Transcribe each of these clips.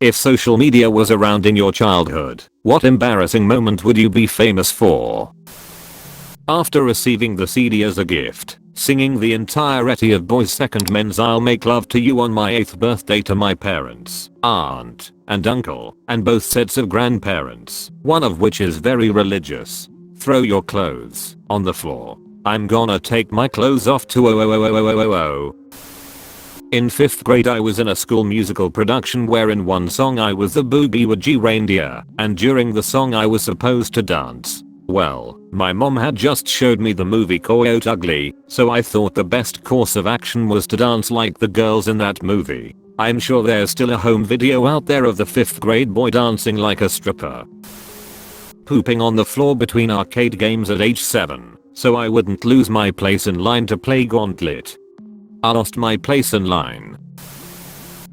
If social media was around in your childhood, what embarrassing moment would you be famous for? After receiving the CD as a gift, singing the entirety of Boyz II Men's I'll Make Love to You on my 8th birthday to my parents, aunt, and uncle, and both sets of grandparents, one of which is very religious. Throw your clothes on the floor. I'm gonna take my clothes off to oh. In 5th grade I was in a school musical production where in one song I was the Boogie Woogie reindeer, and during the song I was supposed to dance. Well, my mom had just showed me the movie Coyote Ugly, so I thought the best course of action was to dance like the girls in that movie. I'm sure there's still a home video out there of the 5th grade boy dancing like a stripper. Pooping on the floor between arcade games at age 7, so I wouldn't lose my place in line to play Gauntlet. I lost my place in line.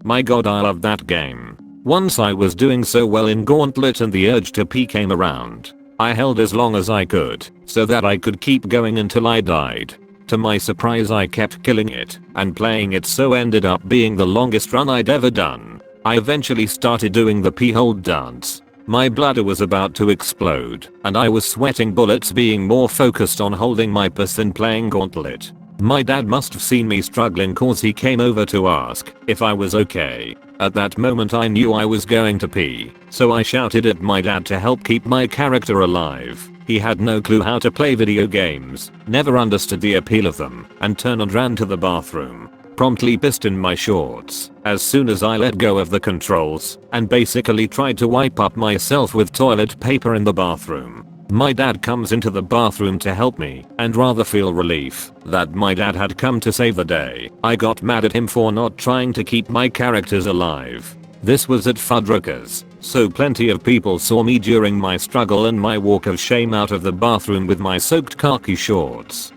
My god, I love that game. Once I was doing so well in Gauntlet and the urge to pee came around. I held as long as I could, so that I could keep going until I died. To my surprise I kept killing it, and playing it so ended up being the longest run I'd ever done. I eventually started doing the pee hold dance. My bladder was about to explode, and I was sweating bullets being more focused on holding my piss than playing Gauntlet. My dad must have seen me struggling cause he came over to ask if I was okay. At that moment I knew I was going to pee, so I shouted at my dad to help keep my character alive. He had no clue how to play video games, never understood the appeal of them, and turned and ran to the bathroom. Promptly pissed in my shorts as soon as I let go of the controls, and basically tried to wipe up myself with toilet paper in the bathroom. My dad comes into the bathroom to help me, and rather feel relief that my dad had come to save the day. I got mad at him for not trying to keep my characters alive. This was at Fuddruckers, so plenty of people saw me during my struggle and my walk of shame out of the bathroom with my soaked khaki shorts.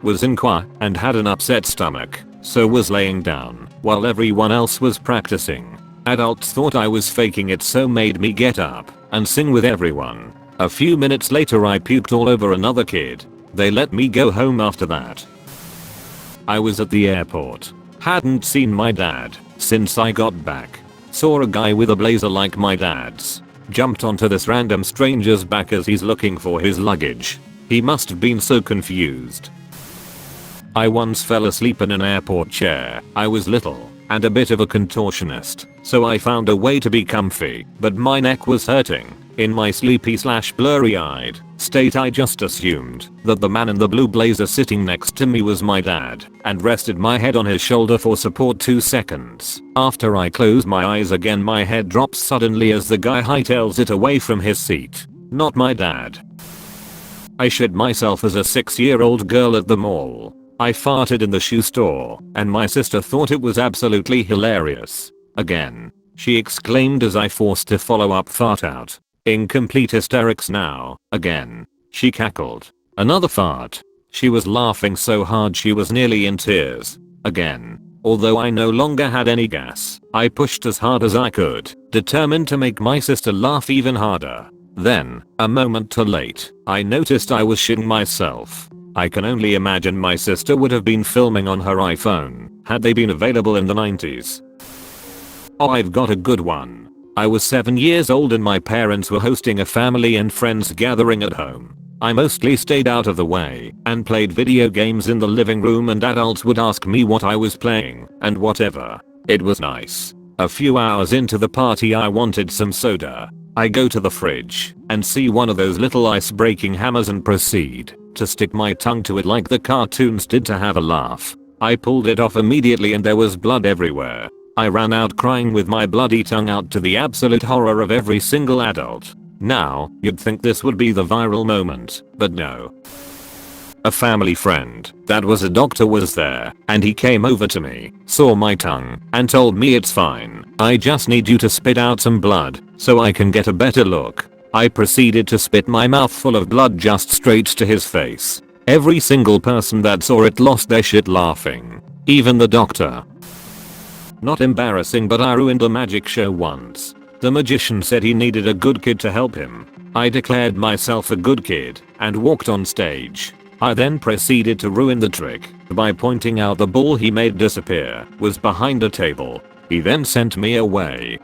Was in choir and had an upset stomach, so was laying down while everyone else was practicing. Adults thought I was faking it, so made me get up and sing with everyone. A few minutes later I puked all over another kid. They let me go home after that. I was at the airport. Hadn't seen my dad since I got back. Saw a guy with a blazer like my dad's. Jumped onto this random stranger's back as he's looking for his luggage. He must have been so confused. I once fell asleep in an airport chair. I was little and a bit of a contortionist, so I found a way to be comfy, but my neck was hurting. In my sleepy/blurry-eyed state I just assumed that the man in the blue blazer sitting next to me was my dad and rested my head on his shoulder for support 2 seconds. After I closed my eyes again my head drops suddenly as the guy hightails it away from his seat. Not my dad. I shit myself as a 6-year-old girl at the mall. I farted in the shoe store and my sister thought it was absolutely hilarious. Again, she exclaimed as I forced a follow-up fart out. In complete hysterics now. Again, she cackled. Another fart. She was laughing so hard she was nearly in tears. Again. Although I no longer had any gas, I pushed as hard as I could, determined to make my sister laugh even harder. Then, a moment too late, I noticed I was shitting myself. I can only imagine my sister would have been filming on her iPhone, had they been available in the 90s. Oh, I've got a good one. I was 7 years old and my parents were hosting a family and friends gathering at home. I mostly stayed out of the way and played video games in the living room, and adults would ask me what I was playing and whatever. It was nice. A few hours into the party I wanted some soda. I go to the fridge and see one of those little ice-breaking hammers and proceed to stick my tongue to it like the cartoons did to have a laugh. I pulled it off immediately and there was blood everywhere. I ran out crying with my bloody tongue out, to the absolute horror of every single adult. Now, you'd think this would be the viral moment, but no. A family friend that was a doctor was there, and he came over to me, saw my tongue, and told me it's fine. I just need you to spit out some blood so I can get a better look. I proceeded to spit my mouth full of blood just straight to his face. Every single person that saw it lost their shit laughing. Even the doctor. Not embarrassing, but I ruined a magic show once. The magician said he needed a good kid to help him. I declared myself a good kid and walked on stage. I then proceeded to ruin the trick by pointing out the ball he made disappear was behind a table. He then sent me away.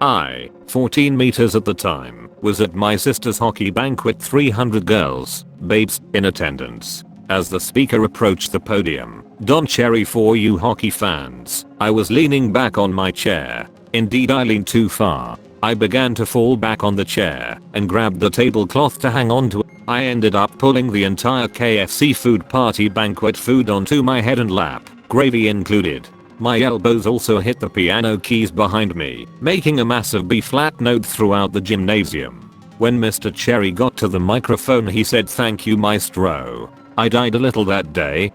I, 14 meters at the time, was at my sister's hockey banquet, 300 girls, babes, in attendance. As the speaker approached the podium, Don Cherry for you hockey fans, I was leaning back on my chair. Indeed, I leaned too far. I began to fall back on the chair and grabbed the tablecloth to hang on to. I ended up pulling the entire KFC food party banquet food onto my head and lap, gravy included. My elbows also hit the piano keys behind me, making a massive B-flat note throughout the gymnasium. When Mr. Cherry got to the microphone, he said, "Thank you, maestro." I died a little that day.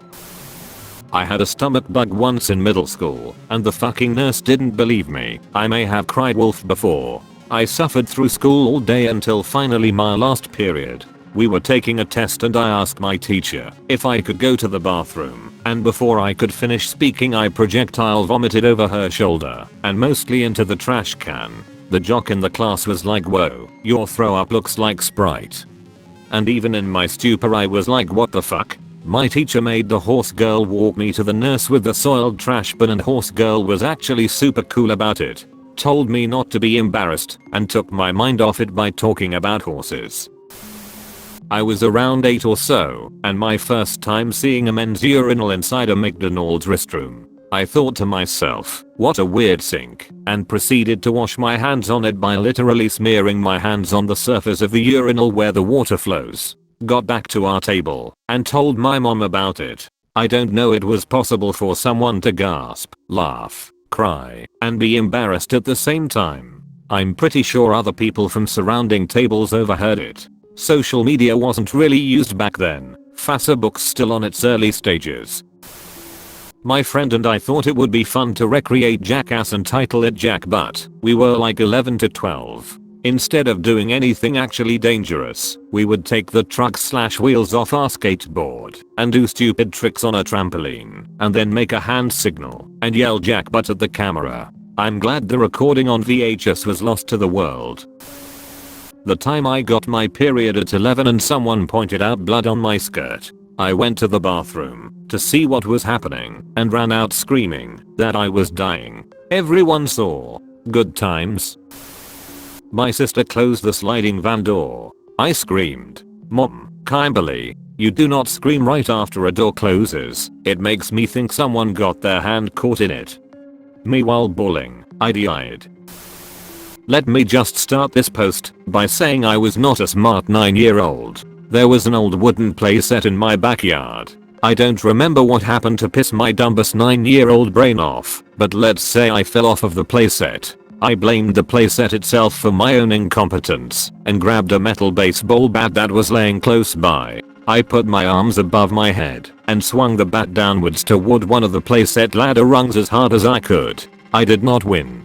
I had a stomach bug once in middle school, and the fucking nurse didn't believe me. I may have cried wolf before. I suffered through school all day until finally my last period. We were taking a test and I asked my teacher if I could go to the bathroom, and before I could finish speaking I projectile vomited over her shoulder and mostly into the trash can. The jock in the class was like, "Whoa, your throw up looks like Sprite." And even in my stupor I was like, what the fuck? My teacher made the horse girl walk me to the nurse with the soiled trash bin, and horse girl was actually super cool about it. Told me not to be embarrassed and took my mind off it by talking about horses. I was around 8 or so, and my first time seeing a men's urinal inside a McDonald's restroom. I thought to myself, what a weird sink, and proceeded to wash my hands on it by literally smearing my hands on the surface of the urinal where the water flows. Got back to our table and told my mom about it. I don't know it was possible for someone to gasp, laugh, cry, and be embarrassed at the same time. I'm pretty sure other people from surrounding tables overheard it. Social media wasn't really used back then. Facebook's still on its early stages. My friend and I thought it would be fun to recreate Jackass and title it Jack, but we were like 11 to 12. Instead of doing anything actually dangerous, we would take the truck/wheels off our skateboard and do stupid tricks on a trampoline and then make a hand signal and yell Jack butt at the camera. I'm glad the recording on VHS was lost to the world. The time I got my period at 11 and someone pointed out blood on my skirt, I went to the bathroom to see what was happening and ran out screaming that I was dying. Everyone saw. Good times. My sister closed the sliding van door. I screamed, "Mom, Kimberly, you do not scream right after a door closes. It makes me think someone got their hand caught in it." Meanwhile bawling, I died. Let me just start this post by saying I was not a smart 9-year-old. There was an old wooden playset in my backyard. I don't remember what happened to piss my dumbass 9-year-old brain off, but let's say I fell off of the playset. I blamed the playset itself for my own incompetence and grabbed a metal baseball bat that was laying close by. I put my arms above my head and swung the bat downwards toward one of the playset ladder rungs as hard as I could. I did not win.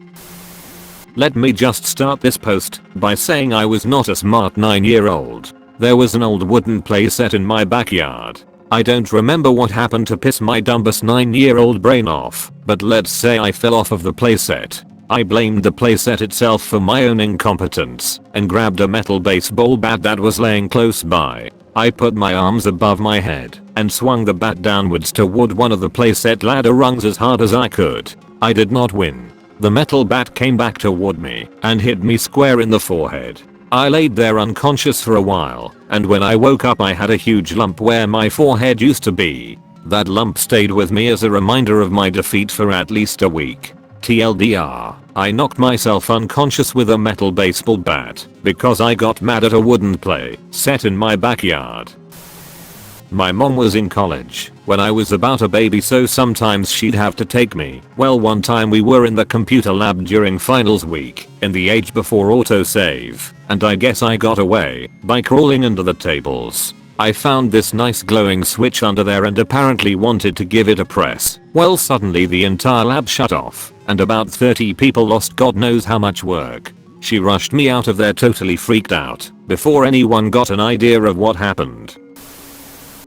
Let me just start this post by saying I was not a smart 9-year-old. There was an old wooden playset in my backyard. I don't remember what happened to piss my dumbass 9-year-old brain off, but let's say I fell off of the playset. I blamed the playset itself for my own incompetence and grabbed a metal baseball bat that was laying close by. I put my arms above my head and swung the bat downwards toward one of the playset ladder rungs as hard as I could. I did not win. The metal bat came back toward me and hit me square in the forehead. I laid there unconscious for a while, and when I woke up I had a huge lump where my forehead used to be. That lump stayed with me as a reminder of my defeat for at least a week. TLDR, I knocked myself unconscious with a metal baseball bat because I got mad at a wooden play set in my backyard. My mom was in college when I was about a baby, so sometimes she'd have to take me. Well, one time we were in the computer lab during finals week in the age before autosave, and I guess I got away by crawling under the tables. I found this nice glowing switch under there and apparently wanted to give it a press. Well, suddenly the entire lab shut off and about 30 people lost God knows how much work. She rushed me out of there totally freaked out before anyone got an idea of what happened.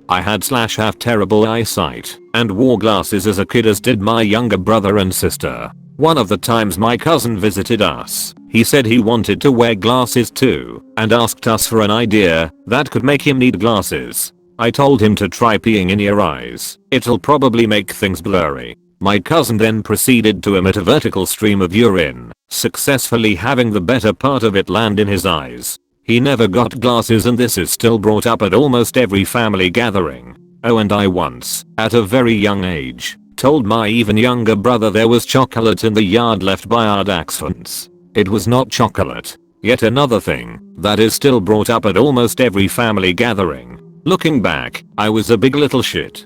I had/have terrible eyesight and wore glasses as a kid, as did my younger brother and sister. One of the times my cousin visited us, he said he wanted to wear glasses too and asked us for an idea that could make him need glasses. I told him to try peeing in your eyes. It'll probably make things blurry. My cousin then proceeded to emit a vertical stream of urine, successfully having the better part of it land in his eyes. He never got glasses, and this is still brought up at almost every family gathering. Oh, and I once, at a very young age, told my even younger brother there was chocolate in the yard left by our dachshunds. It was not chocolate. Yet another thing that is still brought up at almost every family gathering. Looking back, I was a big little shit.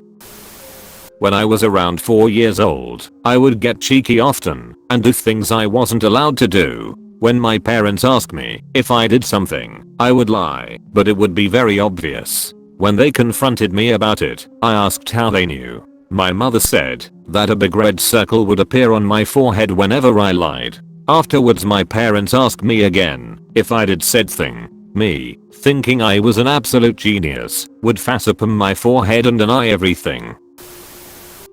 When I was around 4 years old, I would get cheeky often and do things I wasn't allowed to do. When my parents asked me if I did something, I would lie, but it would be very obvious. When they confronted me about it, I asked how they knew. My mother said that a big red circle would appear on my forehead whenever I lied. Afterwards my parents asked me again if I did said thing. Me, thinking I was an absolute genius, would facepalm my forehead and deny everything.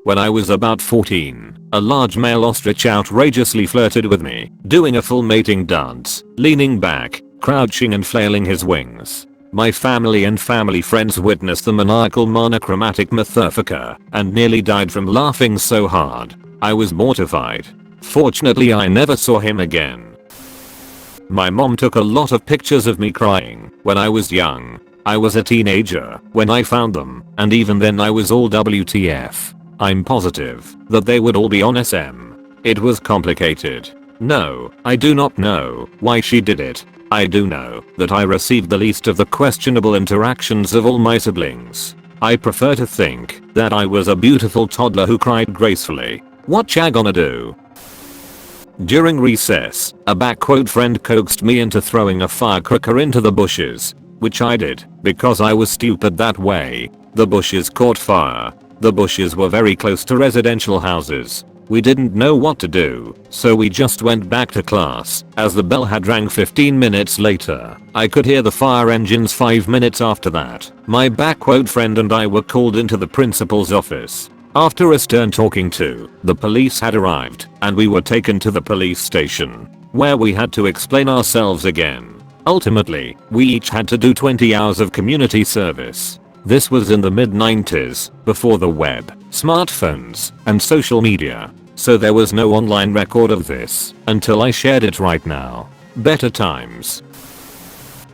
When I was about 14, a large male ostrich outrageously flirted with me, doing a full mating dance, leaning back, crouching and flailing his wings. My family and family friends witnessed the maniacal monochromatic motherfucker and nearly died from laughing so hard. I was mortified. Fortunately, I never saw him again. My mom took a lot of pictures of me crying when I was young. I was a teenager when I found them, and even then I was all WTF. I'm positive that they would all be on SM. It was complicated. No, I do not know why she did it. I do know that I received the least of the questionable interactions of all my siblings. I prefer to think that I was a beautiful toddler who cried gracefully. What ya gonna do? During recess, a friend coaxed me into throwing a firecracker into the bushes, which I did because I was stupid that way. The bushes caught fire. The bushes were very close to residential houses. We didn't know what to do, so we just went back to class. As the bell had rang 15 minutes later, I could hear the fire engines 5 minutes after that. My friend and I were called into the principal's office. After a stern talking to, the police had arrived, and we were taken to the police station, where we had to explain ourselves again. Ultimately, we each had to do 20 hours of community service. This was in the mid-90s, before the web, smartphones, and social media, so there was no online record of this until I shared it right now. Better times.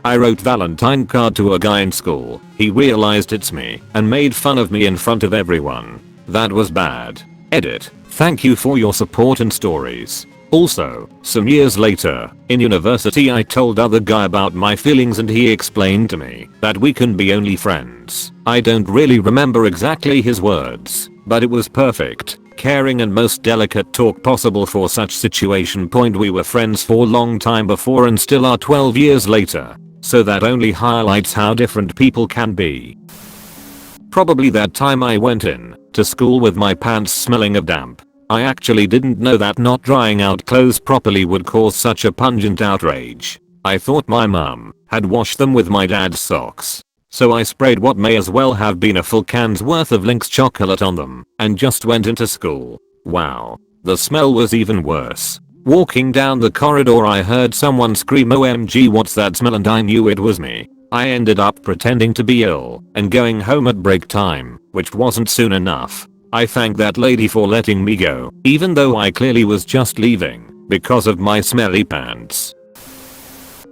I wrote Valentine card to a guy in school. He realized it's me and made fun of me in front of everyone. That was bad. Edit. Thank you for your support and stories. Also, some years later, in university I told other guy about my feelings and he explained to me that we can be only friends. I don't really remember exactly his words, but it was perfect, caring and most delicate talk possible for such situation. We were friends for a long time before and still are 12 years later, so that only highlights how different people can be. Probably that time I went in to school with my pants smelling of damp. I actually didn't know that not drying out clothes properly would cause such a pungent outrage. I thought my mum had washed them with my dad's socks. So I sprayed what may as well have been a full can's worth of Lynx chocolate on them and just went into school. Wow. The smell was even worse. Walking down the corridor I heard someone scream OMG what's that smell, and I knew it was me. I ended up pretending to be ill and going home at break time, which wasn't soon enough. I thank that lady for letting me go, even though I clearly was just leaving because of my smelly pants.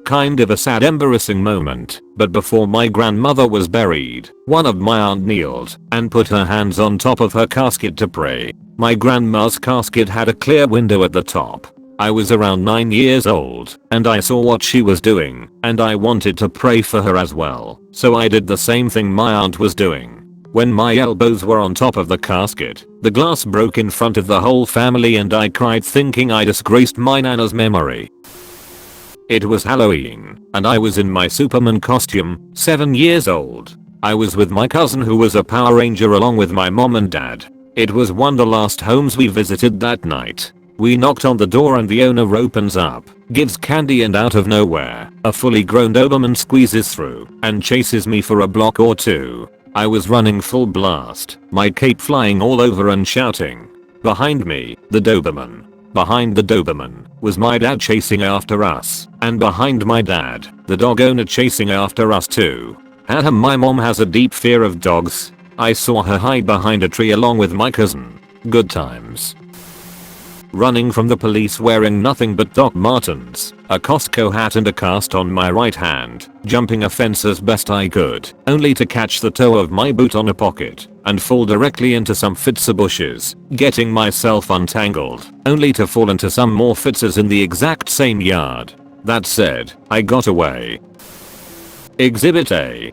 Kind of a sad embarrassing moment, but before my grandmother was buried, one of my aunt kneeled and put her hands on top of her casket to pray. My grandma's casket had a clear window at the top. I was around 9 years old and I saw what she was doing and I wanted to pray for her as well, so I did the same thing my aunt was doing. When my elbows were on top of the casket, the glass broke in front of the whole family and I cried thinking I disgraced my nana's memory. It was Halloween, and I was in my Superman costume, 7 years old. I was with my cousin who was a Power Ranger along with my mom and dad. It was one of the last homes we visited that night. We knocked on the door and the owner opens up, gives candy, and out of nowhere, a fully grown Doberman squeezes through and chases me for a block or two. I was running full blast, my cape flying all over and shouting. Behind me, the Doberman. Behind the Doberman was my dad chasing after us, and behind my dad, the dog owner chasing after us too. My mom has a deep fear of dogs. I saw her hide behind a tree along with my cousin. Good times. Running from the police wearing nothing but Doc Martens, a Costco hat and a cast on my right hand, jumping a fence as best I could, only to catch the toe of my boot on a pocket and fall directly into some fitzer bushes, getting myself untangled, only to fall into some more fitzers in the exact same yard. That said, I got away. Exhibit A.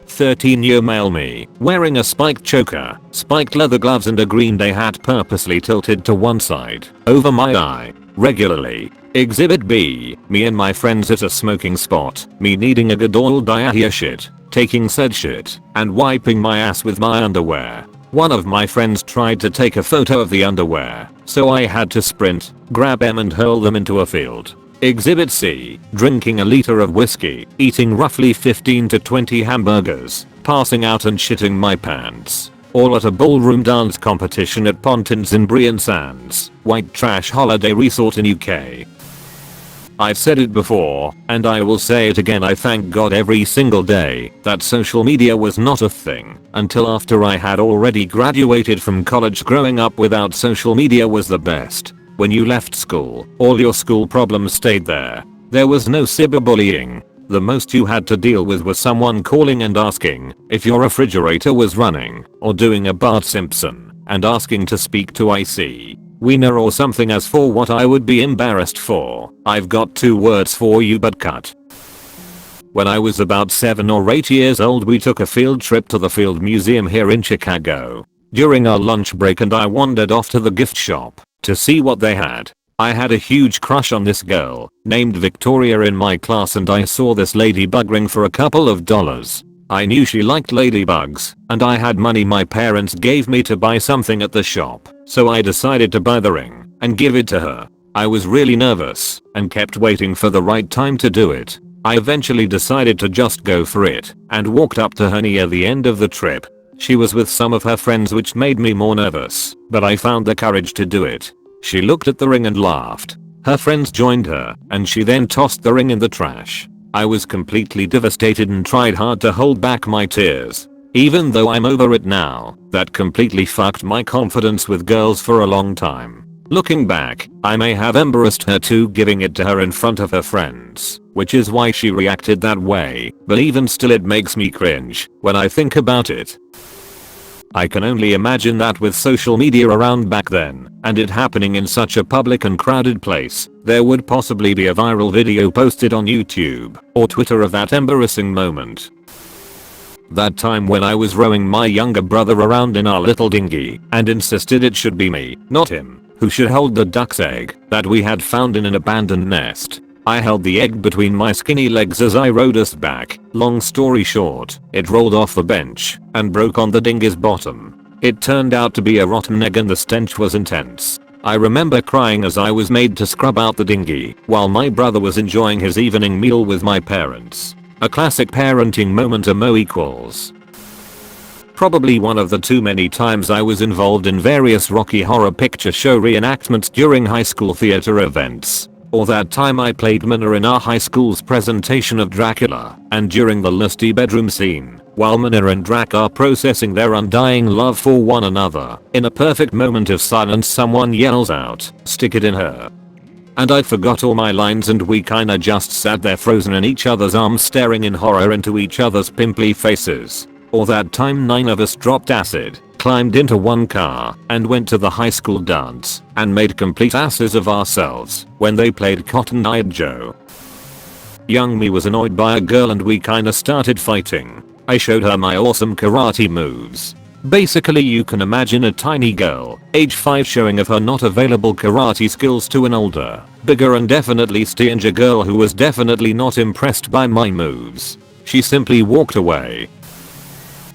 13-year male me, wearing a spiked choker, spiked leather gloves and a Green Day hat purposely tilted to one side, over my eye, regularly. Exhibit B. Me and my friends at a smoking spot, me needing a good old diarrhea shit, taking said shit, and wiping my ass with my underwear. One of my friends tried to take a photo of the underwear, so I had to sprint, grab them and hurl them into a field. Exhibit C. Drinking a liter of whiskey, eating roughly 15 to 20 hamburgers, passing out and shitting my pants. All at a ballroom dance competition at Pontins in Brian Sands, white trash holiday resort in UK. I've said it before, and I will say it again, I thank God every single day that social media was not a thing until after I had already graduated from college. Growing up without social media was the best. When you left school, all your school problems stayed there. There was no cyberbullying. The most you had to deal with was someone calling and asking if your refrigerator was running, or doing a Bart Simpson and asking to speak to IC Wiener or something. As for what I would be embarrassed for, I've got 2 words for you, but cut. When I was about 7 or 8 years old, we took a field trip to the Field Museum here in Chicago. During our lunch break, and I wandered off to the gift shop to see what they had. I had a huge crush on this girl named Victoria in my class, and I saw this ladybug ring for a couple of dollars. I knew she liked ladybugs, and I had money my parents gave me to buy something at the shop, so I decided to buy the ring and give it to her. I was really nervous and kept waiting for the right time to do it. I eventually decided to just go for it and walked up to her near the end of the trip. She was with some of her friends, which made me more nervous, but I found the courage to do it. She looked at the ring and laughed. Her friends joined her, and she then tossed the ring in the trash. I was completely devastated and tried hard to hold back my tears. Even though I'm over it now, that completely fucked my confidence with girls for a long time. Looking back, I may have embarrassed her too, giving it to her in front of her friends, which is why she reacted that way, but even still it makes me cringe when I think about it. I can only imagine that with social media around back then, and it happening in such a public and crowded place, there would possibly be a viral video posted on YouTube or Twitter of that embarrassing moment. That time when I was rowing my younger brother around in our little dinghy and insisted it should be me, not him, who should hold the duck's egg that we had found in an abandoned nest. I held the egg between my skinny legs as I rowed us back. Long story short, it rolled off the bench and broke on the dinghy's bottom. It turned out to be a rotten egg and the stench was intense. I remember crying as I was made to scrub out the dinghy while my brother was enjoying his evening meal with my parents. A classic parenting moment, emo equals. Probably one of the too many times I was involved in various Rocky Horror Picture Show reenactments during high school theater events. Or that time I played Minna in our high school's presentation of Dracula, and during the lusty bedroom scene, while Minna and Drac are processing their undying love for one another, in a perfect moment of silence someone yells out, "Stick it in her." And I forgot all my lines and we kinda just sat there frozen in each other's arms, staring in horror into each other's pimply faces. Or that time 9 of us dropped acid, climbed into one car, and went to the high school dance, and made complete asses of ourselves when they played Cotton Eye Joe. Young me was annoyed by a girl and we kinda started fighting. I showed her my awesome karate moves. Basically, you can imagine a tiny girl, age 5, showing of her not available karate skills to an older, bigger and definitely stranger girl who was definitely not impressed by my moves. She simply walked away.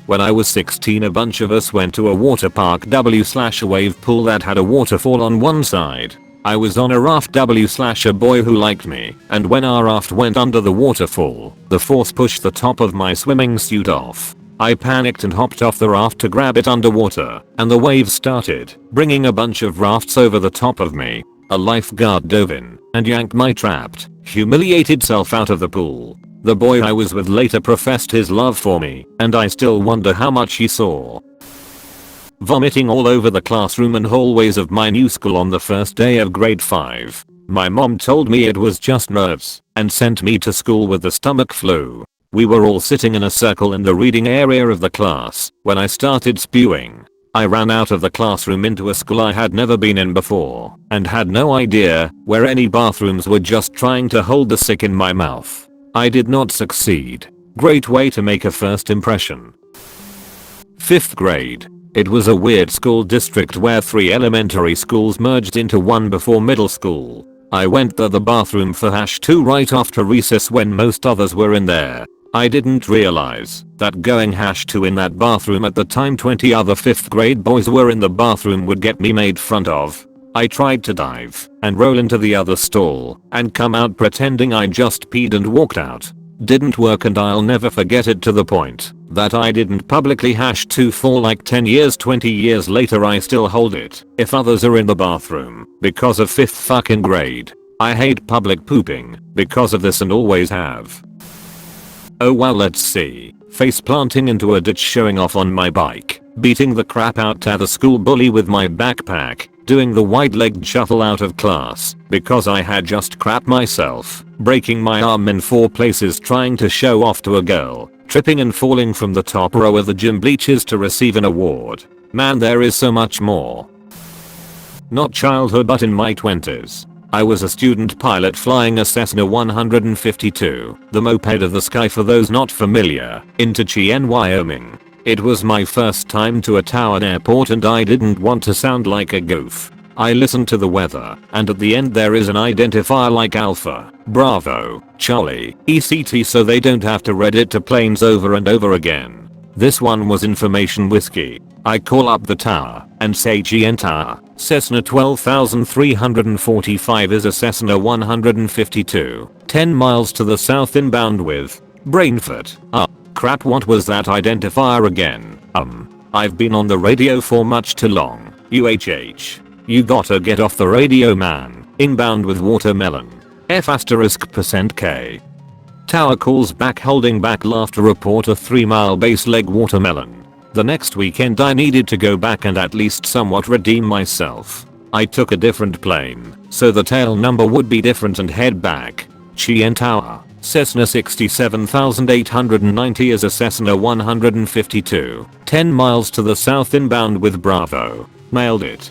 When I was 16, a bunch of us went to a water park / a wave pool that had a waterfall on one side. I was on a raft / a boy who liked me, and when our raft went under the waterfall, the force pushed the top of my swimming suit off. I panicked and hopped off the raft to grab it underwater, and the waves started, bringing a bunch of rafts over the top of me. A lifeguard dove in and yanked my trapped, humiliated self out of the pool. The boy I was with later professed his love for me, and I still wonder how much he saw. vomiting all over the classroom and hallways of my new school on the first day of grade 5. My mom told me it was just nerves and sent me to school with the stomach flu. We were all sitting in a circle in the reading area of the class when I started spewing. I ran out of the classroom into a school I had never been in before and had no idea where any bathrooms were, just trying to hold the sick in my mouth. I did not succeed. Great way to make a first impression. 5th grade. It was a weird school district where 3 elementary schools merged into one before middle school. I went to the bathroom for #2 right after recess when most others were in there. I didn't realize that going #2 in that bathroom at the time 20 other 5th grade boys were in the bathroom would get me made fun of. I tried to dive and roll into the other stall and come out pretending I just peed and walked out. Didn't work, and I'll never forget it, to the point that I didn't publicly #2 for like 10 years. 20 years later I still hold it if others are in the bathroom because of 5th fucking grade. I hate public pooping because of this and always have. Oh well, let's see. Face planting into a ditch, showing off on my bike, beating the crap out of the school bully with my backpack, doing the wide-legged shuffle out of class because I had just crapped myself, breaking my arm in 4 places trying to show off to a girl, tripping and falling from the top row of the gym bleachers to receive an award. Man, there is so much more. Not childhood, but in my 20s. I was a student pilot flying a Cessna 152, the moped of the sky for those not familiar, into Cheyenne, Wyoming. It was my first time to a town airport and I didn't want to sound like a goof. I listened to the weather, and at the end there is an identifier like Alpha, Bravo, Charlie, ECT, so they don't have to read it to planes over and over again. This one was information whiskey. I call up the tower and say, GN Tower, Cessna 12345 is a Cessna 152, 10 miles to the south inbound with Brainford. Crap, what was that identifier again? I've been on the radio for much too long. UHH. You gotta get off the radio, man. Inbound with watermelon. F**%K. Tower calls back, holding back laughter, report a 3-mile base leg watermelon. The next weekend I needed to go back and at least somewhat redeem myself. I took a different plane, so the tail number would be different, and head back. Cheyenne Tower, Cessna 67890 is a Cessna 152, 10 miles to the south inbound with Bravo. Nailed it.